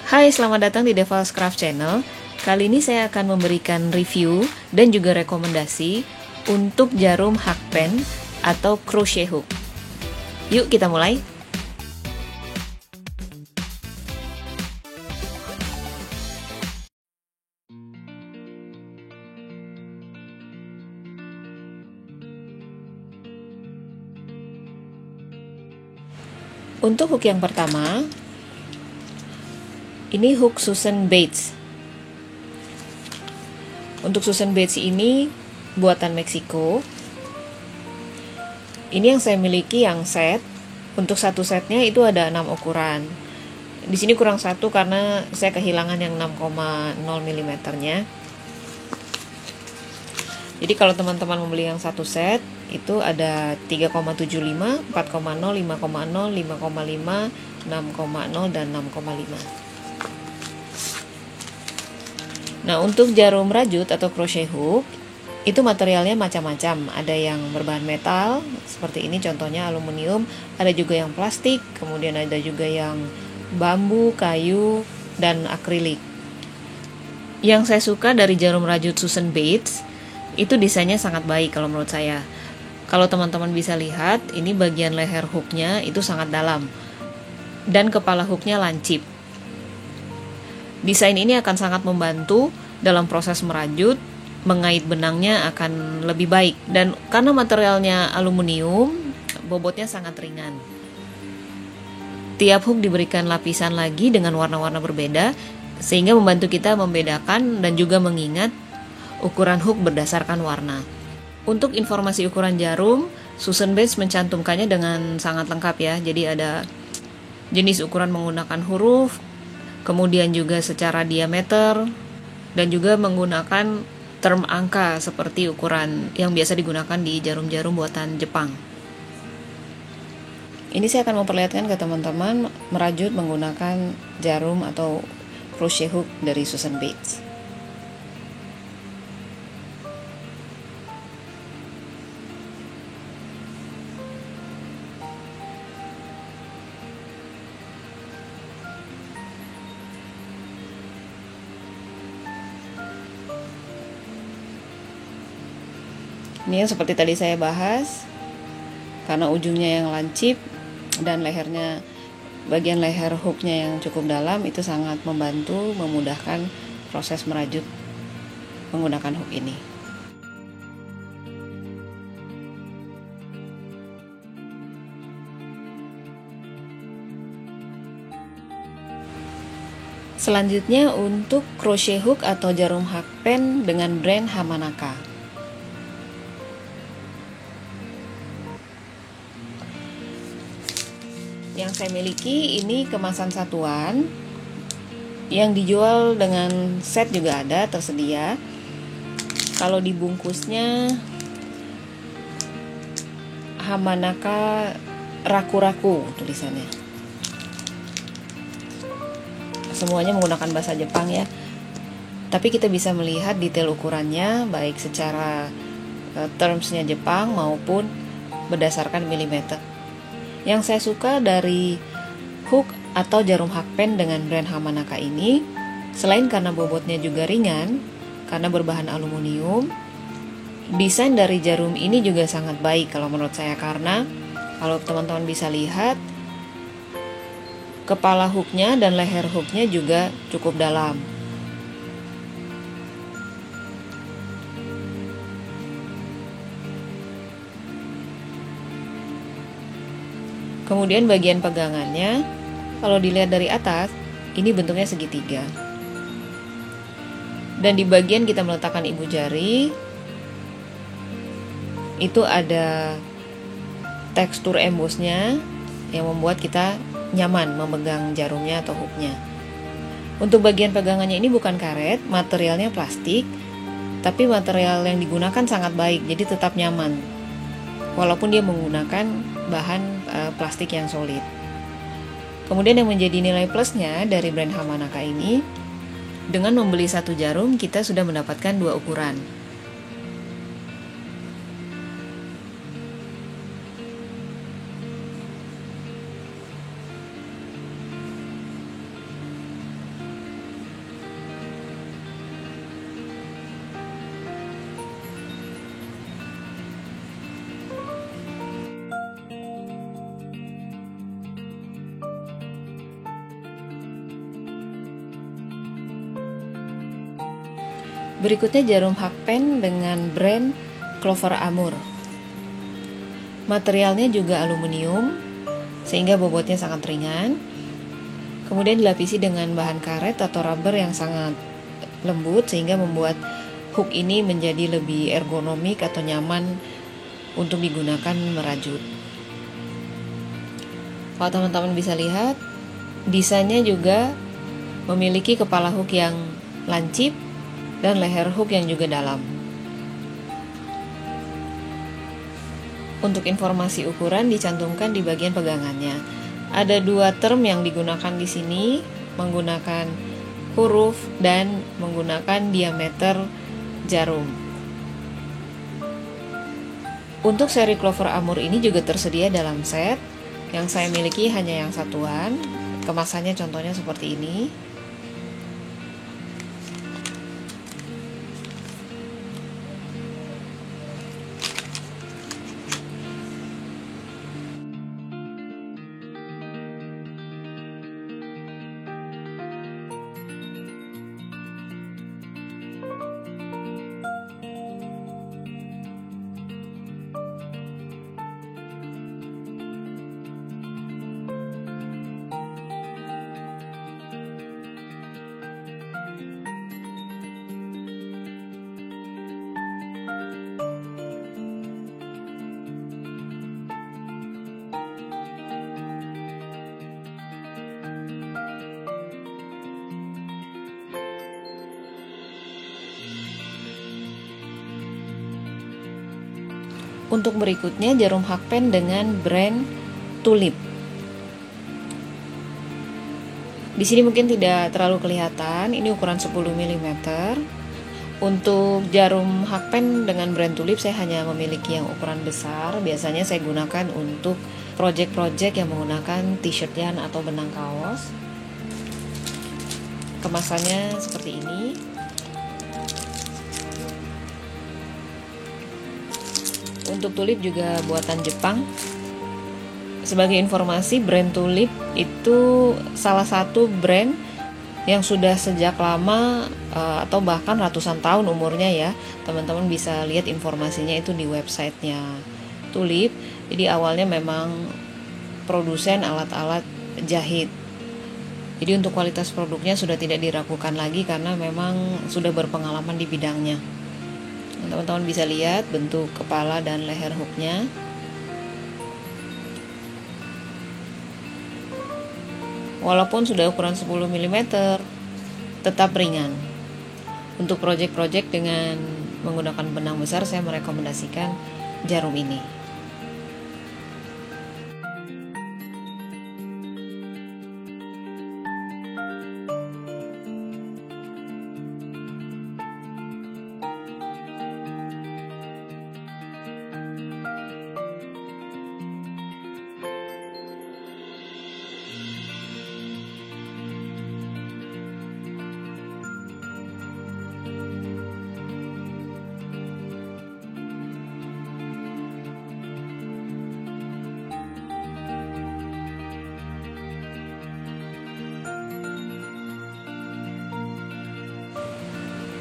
Hai, selamat datang di Devil's Craft Channel. Kali ini saya akan memberikan review dan juga rekomendasi untuk jarum hakpen atau crochet hook. Yuk kita mulai. Untuk hook yang pertama, ini hook Susan Bates. Untuk Susan Bates ini buatan Meksiko. Ini yang saya miliki yang set. Untuk satu setnya itu ada 6 ukuran. Di sini kurang satu karena saya kehilangan yang 6,0 mm nya. Jadi kalau teman-teman membeli yang satu set itu ada 3,75, 4,0, 5,0, 5,5, 6,0 dan 6,5. Nah, untuk jarum rajut atau crochet hook itu materialnya macam-macam. Ada yang berbahan metal seperti ini, contohnya aluminium, ada juga yang plastik, kemudian ada juga yang bambu, kayu, dan akrilik. Yang saya suka dari jarum rajut Susan Bates itu desainnya sangat baik kalau menurut saya. Kalau teman-teman bisa lihat, ini bagian leher hooknya itu sangat dalam dan kepala hooknya lancip. Desain ini akan sangat membantu dalam proses merajut, mengait benangnya akan lebih baik. Dan karena materialnya aluminium, bobotnya sangat ringan. Tiap hook diberikan lapisan lagi dengan warna-warna berbeda, sehingga membantu kita membedakan dan juga mengingat ukuran hook berdasarkan warna. Untuk informasi ukuran jarum, Susan Bates mencantumkannya dengan sangat lengkap ya. Jadi ada jenis ukuran menggunakan huruf, kemudian juga secara diameter, dan juga menggunakan term angka seperti ukuran yang biasa digunakan di jarum-jarum buatan Jepang. Ini saya akan memperlihatkan ke teman-teman merajut menggunakan jarum atau crochet hook dari Susan Bates. Ini yang seperti tadi saya bahas, karena ujungnya yang lancip dan lehernya, bagian leher hooknya yang cukup dalam, itu sangat membantu memudahkan proses merajut menggunakan hook ini. Selanjutnya untuk crochet hook atau jarum hakpen dengan brand Hamanaka. Yang saya miliki ini kemasan satuan, yang dijual dengan set juga ada tersedia. Kalau dibungkusnya Hamanaka Raku-Raku tulisannya. Semuanya menggunakan bahasa Jepang ya. Tapi kita bisa melihat detail ukurannya baik secara termsnya Jepang maupun berdasarkan milimeter. Yang saya suka dari hook atau jarum hakpen dengan brand Hamanaka ini, selain karena bobotnya juga ringan, karena berbahan aluminium, desain dari jarum ini juga sangat baik kalau menurut saya, karena kalau teman-teman bisa lihat, kepala hooknya dan leher hooknya juga cukup dalam. Kemudian bagian pegangannya, kalau dilihat dari atas, ini bentuknya segitiga. Dan di bagian kita meletakkan ibu jari, itu ada tekstur embossnya yang membuat kita nyaman memegang jarumnya atau hooknya. Untuk bagian pegangannya ini bukan karet, materialnya plastik, tapi material yang digunakan sangat baik, jadi tetap nyaman. Walaupun dia menggunakan bahan plastik yang solid. Kemudian yang menjadi nilai plusnya dari brand Hamanaka ini, dengan membeli satu jarum kita sudah mendapatkan 2 ukuran. Berikutnya jarum hakpen dengan brand Clover Amour. Materialnya juga aluminium, sehingga bobotnya sangat ringan. Kemudian dilapisi dengan bahan karet atau rubber yang sangat lembut, sehingga membuat hook ini menjadi lebih ergonomik atau nyaman untuk digunakan merajut. Kalau teman-teman bisa lihat, desainnya juga memiliki kepala hook yang lancip dan leher hook yang juga dalam. Untuk informasi ukuran dicantumkan di bagian pegangannya. Ada 2 term yang digunakan di sini, menggunakan huruf dan menggunakan diameter jarum. Untuk seri Clover Amour ini juga tersedia dalam set. Yang saya miliki hanya yang satuan. Kemasannya contohnya seperti ini. Untuk berikutnya jarum hakpen dengan brand Tulip. Di sini mungkin tidak terlalu kelihatan, ini ukuran 10 mm. Untuk jarum hakpen dengan brand Tulip saya hanya memiliki yang ukuran besar. Biasanya saya gunakan untuk project-project yang menggunakan t-shirt yarn atau benang kaos. Kemasannya seperti ini. Untuk Tulip juga buatan Jepang. Sebagai informasi, brand Tulip itu salah satu brand yang sudah sejak lama atau bahkan ratusan tahun umurnya ya. Teman-teman bisa lihat informasinya itu di websitenya Tulip. Jadi awalnya memang produsen alat-alat jahit. Jadi untuk kualitas produknya sudah tidak diragukan lagi karena memang sudah berpengalaman di bidangnya. Teman-teman bisa lihat bentuk kepala dan leher hooknya. Walaupun sudah ukuran 10 mm, tetap ringan. Untuk project-project dengan menggunakan benang besar, saya merekomendasikan jarum ini.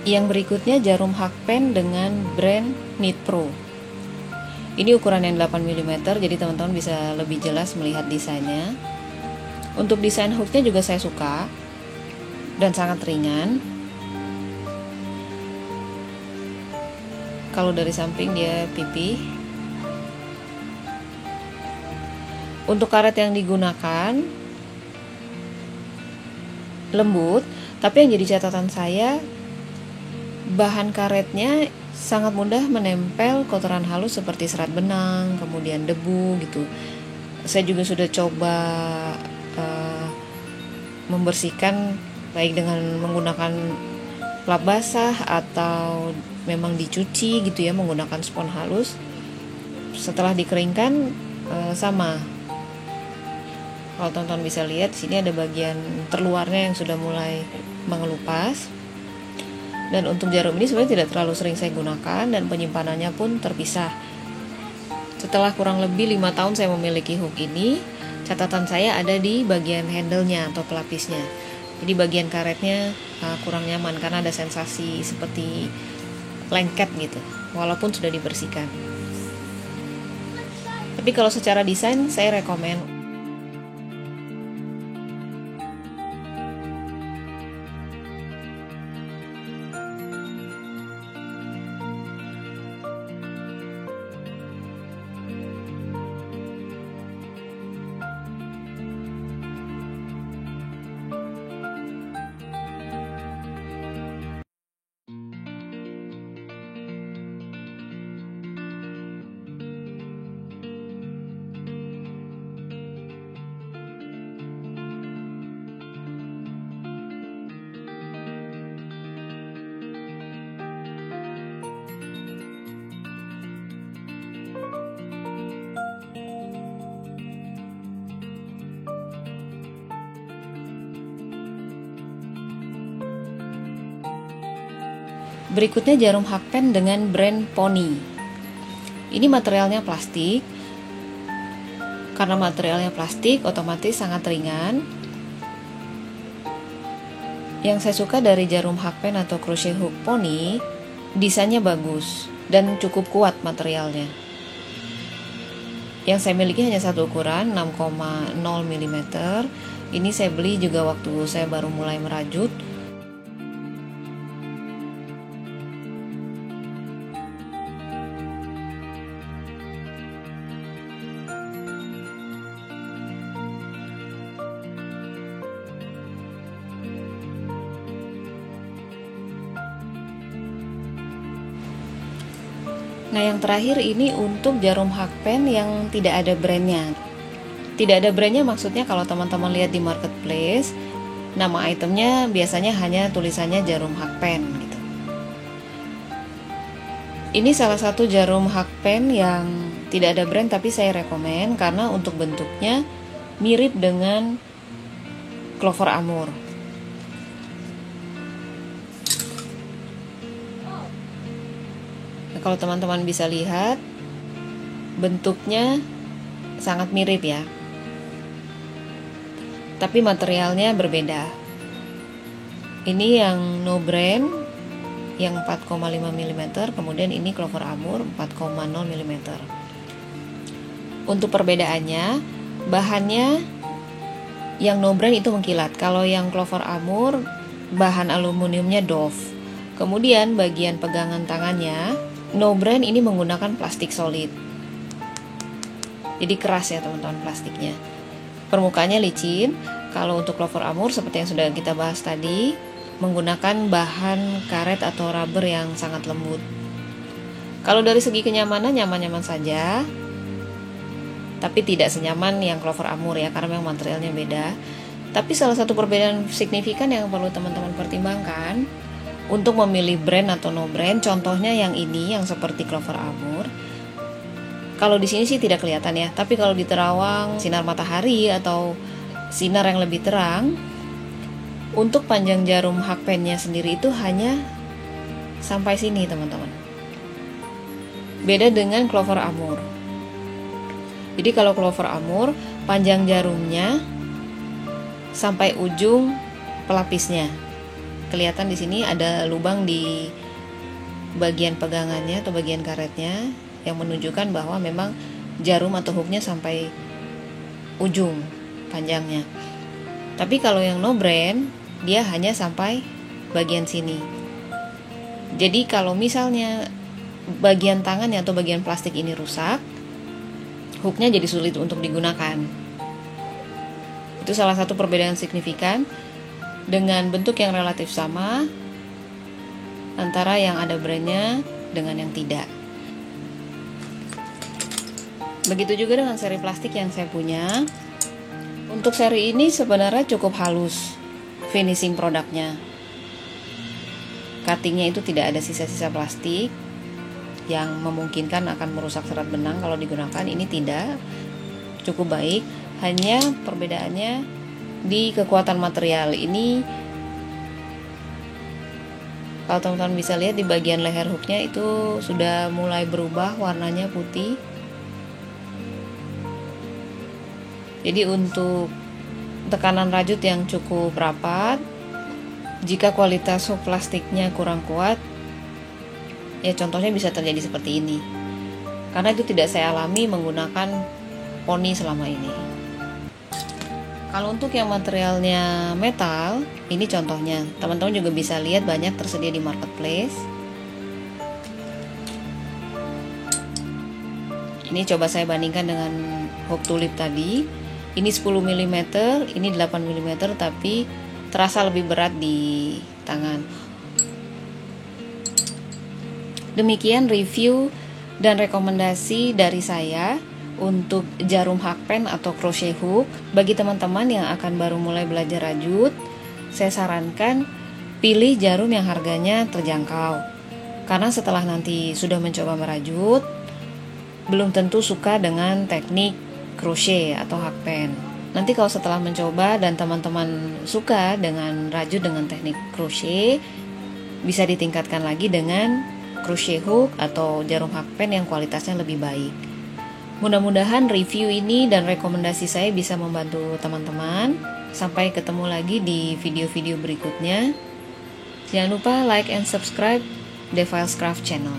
Yang berikutnya jarum hakpen dengan brand Knit Pro. Ini ukuran yang 8 mm, jadi teman-teman bisa lebih jelas melihat desainnya. Untuk desain hooknya juga saya suka dan sangat ringan. Kalau dari samping dia pipih. Untuk karet yang digunakan lembut, tapi yang jadi catatan saya, bahan karetnya sangat mudah menempel kotoran halus seperti serat benang, kemudian debu gitu. Saya juga sudah coba membersihkan baik dengan menggunakan lap basah atau memang dicuci gitu ya, menggunakan spons halus. Setelah dikeringkan sama. Kalau teman-teman bisa lihat, sini ada bagian terluarnya yang sudah mulai mengelupas. Dan untuk jarum ini sebenarnya tidak terlalu sering saya gunakan dan penyimpanannya pun terpisah. Setelah kurang lebih 5 tahun saya memiliki hook ini, catatan saya ada di bagian handle-nya atau pelapisnya. Jadi bagian karetnya kurang nyaman karena ada sensasi seperti lengket gitu, walaupun sudah dibersihkan. Tapi kalau secara desain saya rekomen. Berikutnya jarum hakpen dengan brand Pony. Ini materialnya plastik. Karena materialnya plastik, otomatis sangat ringan. Yang saya suka dari jarum hakpen atau crochet hook Pony, desainnya bagus dan cukup kuat materialnya. Yang saya miliki hanya satu ukuran, 6,0 mm. Ini saya beli juga waktu saya baru mulai merajut. Nah, yang terakhir ini untuk jarum hakpen yang tidak ada brandnya. Tidak ada brandnya maksudnya kalau teman-teman lihat di marketplace, nama itemnya biasanya hanya tulisannya jarum hakpen gitu. Ini salah satu jarum hakpen yang tidak ada brand tapi saya rekomen karena untuk bentuknya mirip dengan Clover Amour. Kalau teman-teman bisa lihat, bentuknya sangat mirip ya, tapi materialnya berbeda. Ini yang no brand, yang 4,5 mm, kemudian ini Clover Amour 4,0 mm. Untuk perbedaannya, bahannya yang no brand itu mengkilat, kalau yang Clover Amour bahan aluminiumnya doff. Kemudian bagian pegangan tangannya no brand ini menggunakan plastik solid. Jadi keras ya teman-teman plastiknya. Permukaannya licin. Kalau untuk Clover Amour seperti yang sudah kita bahas tadi, menggunakan bahan karet atau rubber yang sangat lembut. Kalau dari segi kenyamanan, nyaman-nyaman saja. Tapi tidak senyaman yang Clover Amour ya, karena memang materialnya beda. Tapi salah satu perbedaan signifikan yang perlu teman-teman pertimbangkan untuk memilih brand atau no brand, contohnya yang ini yang seperti Clover Amour. Kalau di sini sih tidak kelihatan ya, tapi kalau di terawang sinar matahari atau sinar yang lebih terang, untuk panjang jarum hakpennya sendiri itu hanya sampai sini teman-teman. Beda dengan Clover Amour. Jadi kalau Clover Amour panjang jarumnya sampai ujung pelapisnya. Kelihatan di sini ada lubang di bagian pegangannya atau bagian karetnya yang menunjukkan bahwa memang jarum atau hooknya sampai ujung panjangnya. Tapi kalau yang no brand, dia hanya sampai bagian sini. Jadi kalau misalnya bagian tangannya atau bagian plastik ini rusak, hooknya jadi sulit untuk digunakan. Itu salah satu perbedaan signifikan dengan bentuk yang relatif sama antara yang ada brandnya dengan yang tidak. Begitu juga dengan seri plastik yang saya punya. Untuk seri ini sebenarnya cukup halus finishing produknya. Cuttingnya itu tidak ada sisa-sisa plastik yang memungkinkan akan merusak serat benang kalau digunakan. Ini tidak, cukup baik. Hanya perbedaannya di kekuatan material. Ini kalau teman-teman bisa lihat di bagian leher hooknya itu sudah mulai berubah warnanya putih. Jadi untuk tekanan rajut yang cukup rapat. Jika kualitas hook plastiknya kurang kuat, ya contohnya bisa terjadi seperti ini. Karena itu tidak saya alami menggunakan poni selama ini. Kalau untuk yang materialnya metal, ini contohnya. Teman-teman juga bisa lihat banyak tersedia di marketplace. Ini coba saya bandingkan dengan hook tulip tadi. Ini 10 mm, ini 8 mm, tapi terasa lebih berat di tangan. Demikian review dan rekomendasi dari saya untuk jarum hakpen atau crochet hook. Bagi teman-teman yang akan baru mulai belajar rajut, saya sarankan pilih jarum yang harganya terjangkau. Karena setelah nanti sudah mencoba merajut, belum tentu suka dengan teknik crochet atau hakpen. Nanti kalau setelah mencoba dan teman-teman suka dengan rajut dengan teknik crochet, bisa ditingkatkan lagi dengan crochet hook atau jarum hakpen yang kualitasnya lebih baik. Mudah-mudahan review ini dan rekomendasi saya bisa membantu teman-teman. Sampai ketemu lagi di video-video berikutnya. Jangan lupa like and subscribe Deviles Craft channel.